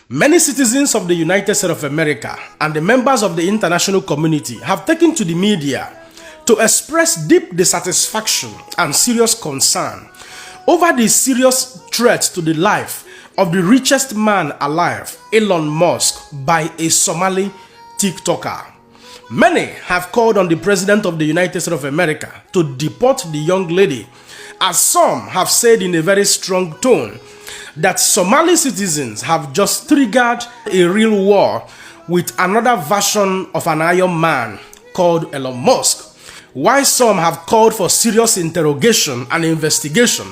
Many citizens of the United States of America and the members of the international community have taken to the media to express deep dissatisfaction and serious concern over the serious threat to the life of the richest man alive, Elon Musk, by a Somali TikToker. Many have called on the President of the United States of America to deport the young lady, as some have said in a very strong tone that Somali citizens have just triggered a real war with another version of an Iron Man called Elon Musk, while some have called for serious interrogation and investigation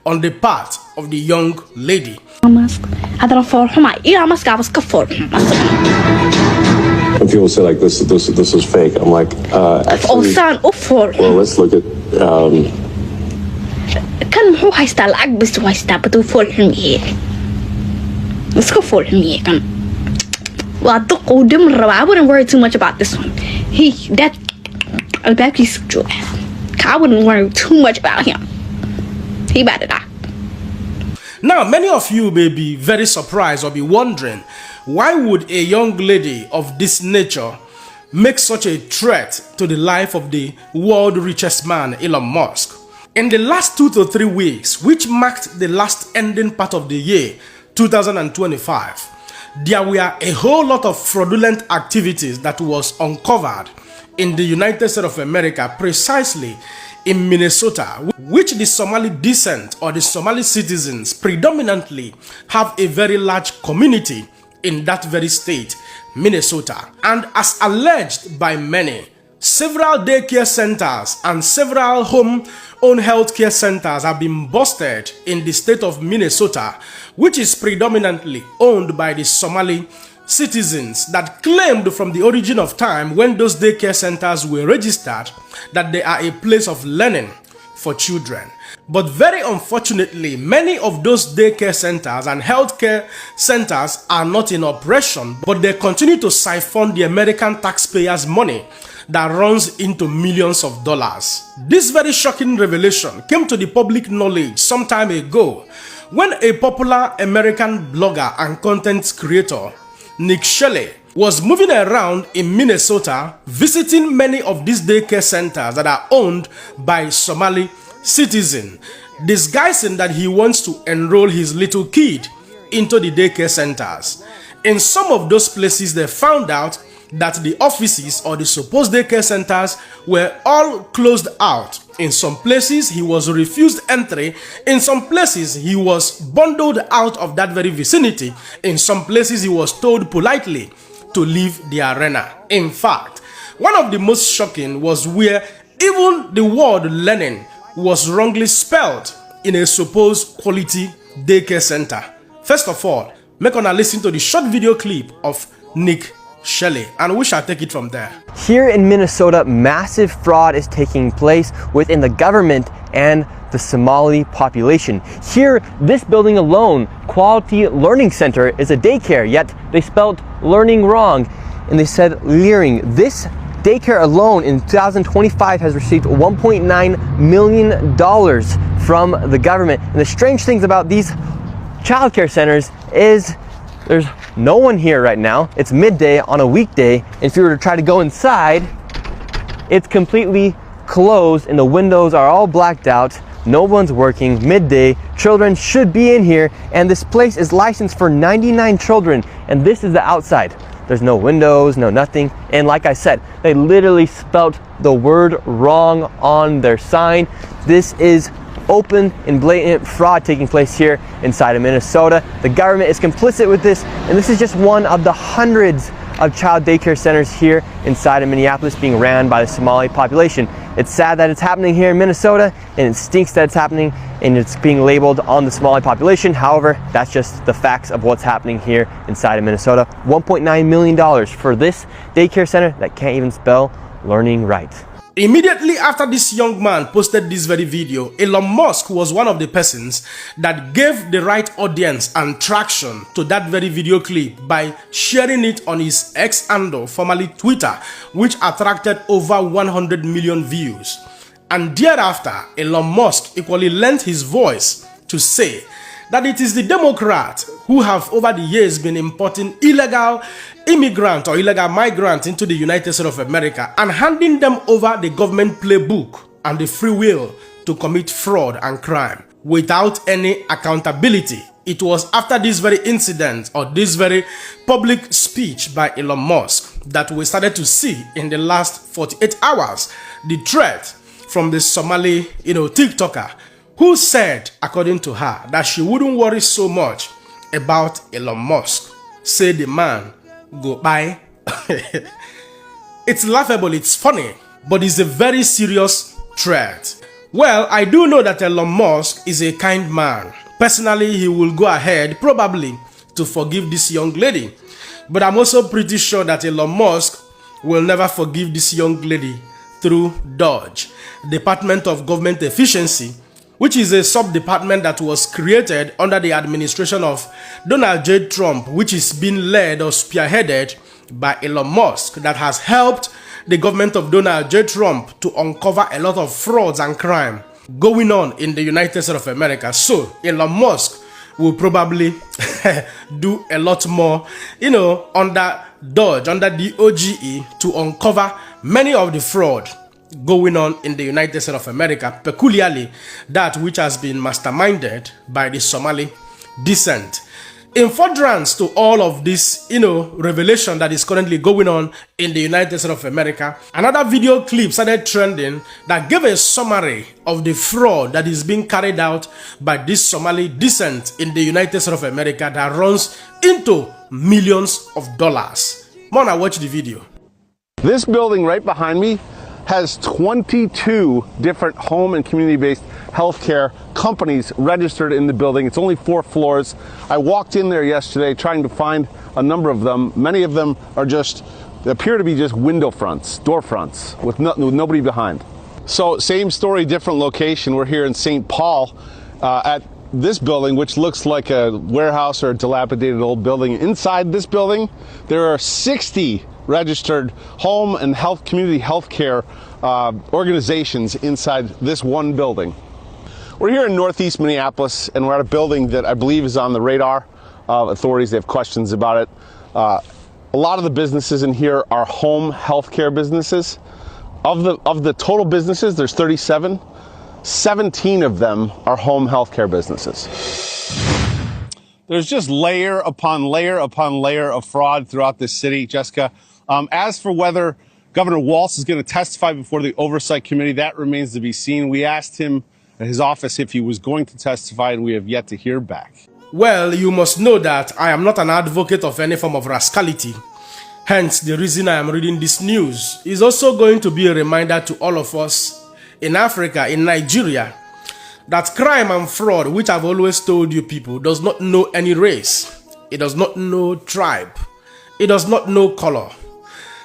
on the part of the young lady. When people say like this is fake, I'm like, actually, well, let's look at kan muxuu haystaa lacag bas u haystaa baduu fool xumiye iska fool xumiye kan waa duq uu dim raba. I wouldn't worry too much about this one. That albaabkiisa jooga. I wouldn't worry too much about him. He better die. Now, many of you may be very surprised or be wondering, why would a young lady of this nature make such a threat to the life of the world's richest man, Elon Musk? In the last 2 to 3 weeks, which marked the last ending part of the year 2025, there were a whole lot of fraudulent activities that was uncovered in the United States of America, precisely in Minnesota, which the Somali descent or the Somali citizens predominantly have a very large community in that very state, Minnesota. And as alleged by many, several daycare centers and several home-owned healthcare centers have been busted in the state of Minnesota, which is predominantly owned by the Somali citizens that claimed from the origin of time when those daycare centers were registered that they are a place of learning for children. But very unfortunately, many of those daycare centers and healthcare centers are not in operation, but they continue to siphon the American taxpayers' money that runs into millions of dollars. This very shocking revelation came to the public knowledge some time ago when a popular American blogger and content creator, Nick Shelley, was moving around in Minnesota visiting many of these daycare centers that are owned by Somali citizens, disguising that he wants to enroll his little kid into the daycare centers. In some of those places, they found out that the offices or the supposed daycare centers were all closed out. In some places, he was refused entry. In some places, he was bundled out of that very vicinity. In some places, he was told politely to leave the arena. In fact, one of the most shocking was where even the word learning was wrongly spelled in a supposed quality daycare center. First of all, make una listen to the short video clip of Nick Shelley, and we shall take it from there. Here in Minnesota, massive fraud is taking place within the government and the Somali population. Here, this building alone, Quality Learning Center, is a daycare, yet they spelled learning wrong and they said leering. This daycare alone in 2025 has received $1.9 million from the government. And the strange things about these childcare centers is there's no one here right now. It's midday on a weekday. If you were to try to go inside, it's completely closed and the windows are all blacked out. No one's working. Midday, children should be in here, and this place is licensed for 99 children, and this is the outside. There's no windows, no nothing, and like I said, they literally spelt the word wrong on their sign. This is open and blatant fraud taking place here inside of Minnesota. The government is complicit with this, and this is just one of the hundreds of child daycare centers here inside of Minneapolis being ran by the Somali population. It's sad that it's happening here in Minnesota, and it stinks that it's happening and it's being labeled on the Somali population. However, that's just the facts of what's happening here inside of Minnesota. $1.9 million for this daycare center that can't even spell learning right. Immediately after this young man posted this very video, Elon Musk was one of the persons that gave the right audience and traction to that very video clip by sharing it on his X handle, formerly Twitter, which attracted over 100 million views. And thereafter, Elon Musk equally lent his voice to say that it is the Democrats who have over the years been importing illegal immigrants or illegal migrants into the United States of America and handing them over the government playbook and the free will to commit fraud and crime without any accountability. It was after this very incident or this very public speech by Elon Musk that we started to see in the last 48 hours the threat from the Somali, TikToker, who said, according to her, that she wouldn't worry so much about Elon Musk. Say the man, go bye. It's laughable, it's funny, but it's a very serious threat. Well, I do know that Elon Musk is a kind man. Personally, he will go ahead, probably, to forgive this young lady. But I'm also pretty sure that Elon Musk will never forgive this young lady through DOGE, Department of Government Efficiency, which is a sub-department that was created under the administration of Donald J. Trump, which is being led or spearheaded by Elon Musk, that has helped the government of Donald J. Trump to uncover a lot of frauds and crime going on in the United States of America. So Elon Musk will probably do a lot more, under DOGE, under the DOGE, to uncover many of the fraud going on in the United States of America, peculiarly that which has been masterminded by the Somali descent. In furtherance to all of this, revelation that is currently going on in the United States of America, another video clip started trending that gave a summary of the fraud that is being carried out by this Somali descent in the United States of America that runs into millions of dollars. Mona, watch the video. This building right behind me has 22 different home and community-based healthcare companies registered in the building. It's only 4 floors. I walked in there yesterday trying to find a number of them. Many of them appear to be just window fronts, door fronts, with nobody behind. So same story, different location. We're here in St. Paul at this building, which looks like a warehouse or a dilapidated old building. Inside this building, there are 60 registered home and community healthcare organizations inside this one building. We're here in Northeast Minneapolis, and we're at a building that I believe is on the radar of authorities. They have questions about it. A lot of the businesses in here are home healthcare businesses. Of the total businesses, there's 37. 17 of them are home healthcare businesses. There's just layer upon layer upon layer of fraud throughout this city, Jessica. As for whether Governor Walz is going to testify before the Oversight Committee, that remains to be seen. We asked him at his office if he was going to testify, and we have yet to hear back. Well, you must know that I am not an advocate of any form of rascality. Hence, the reason I am reading this news is also going to be a reminder to all of us in Africa, in Nigeria, that crime and fraud, which I've always told you people, does not know any race. It does not know tribe. It does not know color.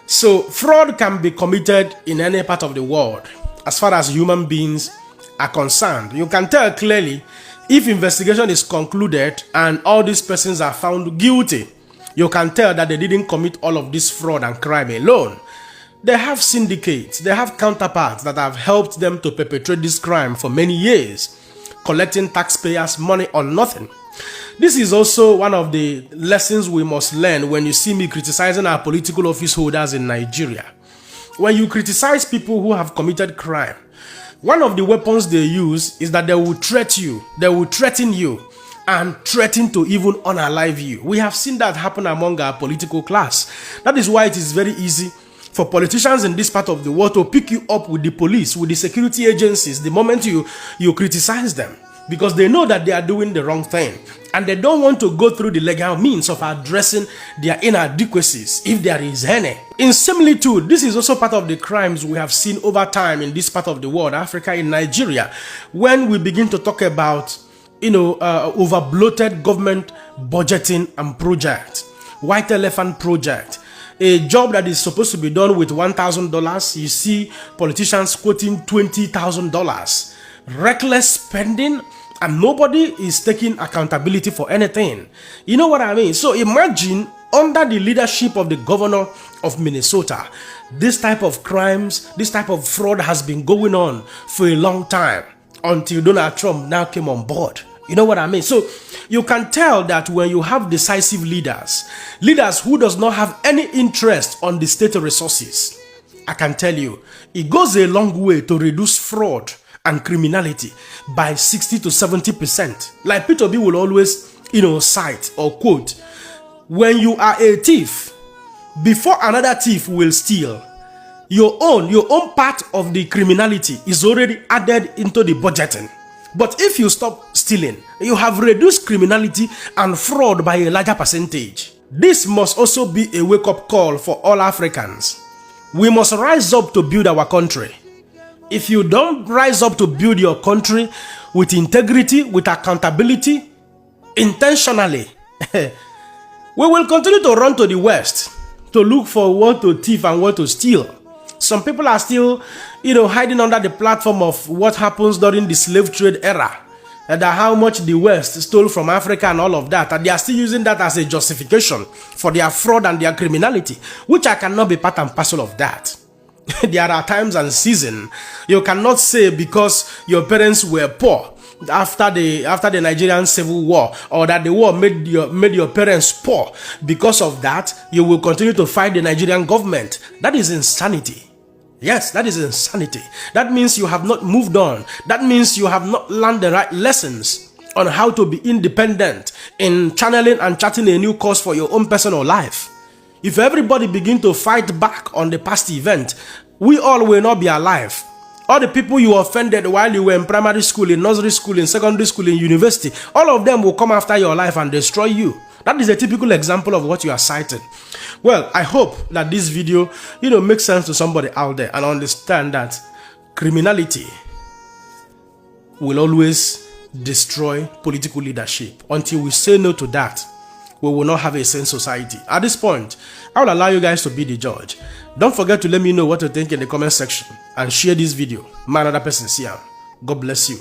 So fraud can be committed in any part of the world as far as human beings are concerned. You can tell clearly if investigation is concluded and all these persons are found guilty. You can tell that they didn't commit all of this fraud and crime alone. They have syndicates, they have counterparts that have helped them to perpetrate this crime for many years, collecting taxpayers' money on nothing. This is also one of the lessons we must learn when you see me criticizing our political office holders in Nigeria. When you criticize people who have committed crime, one of the weapons they use is that they will threaten you, and threaten to even unalive you. We have seen that happen among our political class. That is why it is very easy for politicians in this part of the world to pick you up with the police, with the security agencies, the moment you criticize them, because they know that they are doing the wrong thing, and they don't want to go through the legal means of addressing their inadequacies, if there is any. In similitude, this is also part of the crimes we have seen over time in this part of the world, Africa, in Nigeria, when we begin to talk about over-bloated government budgeting and project, white elephant project, a job that is supposed to be done with $1,000, you see politicians quoting $20,000. Reckless spending, and nobody is taking accountability for anything. You know what I mean? So imagine, under the leadership of the governor of Minnesota, this type of crimes, this type of fraud has been going on for a long time, until Donald Trump now came on board You know what I mean? So you can tell that when you have decisive leaders who does not have any interest on the state resources, I can tell you, it goes a long way to reduce fraud and criminality by 60 to 70%. Like Peter B will always, cite or quote, when you are a thief, before another thief will steal, your own part of the criminality is already added into the budgeting. But if you stop stealing, you have reduced criminality and fraud by a larger percentage. This must also be a wake-up call for all Africans. We must rise up to build our country. If you don't rise up to build your country with integrity, with accountability, intentionally, we will continue to run to the West to look for what to thief and what to steal. Some people are still, hiding under the platform of what happens during the slave trade era, and how much the West stole from Africa and all of that, and they are still using that as a justification for their fraud and their criminality, which I cannot be part and parcel of that. There are times and seasons you cannot say because your parents were poor after the Nigerian Civil War, or that the war made your parents poor. Because of that, you will continue to fight the Nigerian government. That is insanity. Yes, that is insanity. That means you have not moved on. That means you have not learned the right lessons on how to be independent in channeling and charting a new course for your own personal life. If everybody begin to fight back on the past event, we all will not be alive. All the people you offended while you were in primary school, in nursery school, in secondary school, in university, all of them will come after your life and destroy you. That is a typical example of what you are citing. Well, I hope that this video, makes sense to somebody out there and understand that criminality will always destroy political leadership. Until we say no to that, we will not have a sane society. At this point, I will allow you guys to be the judge. Don't forget to let me know what you think in the comment section and share this video. My another person see you. God bless you.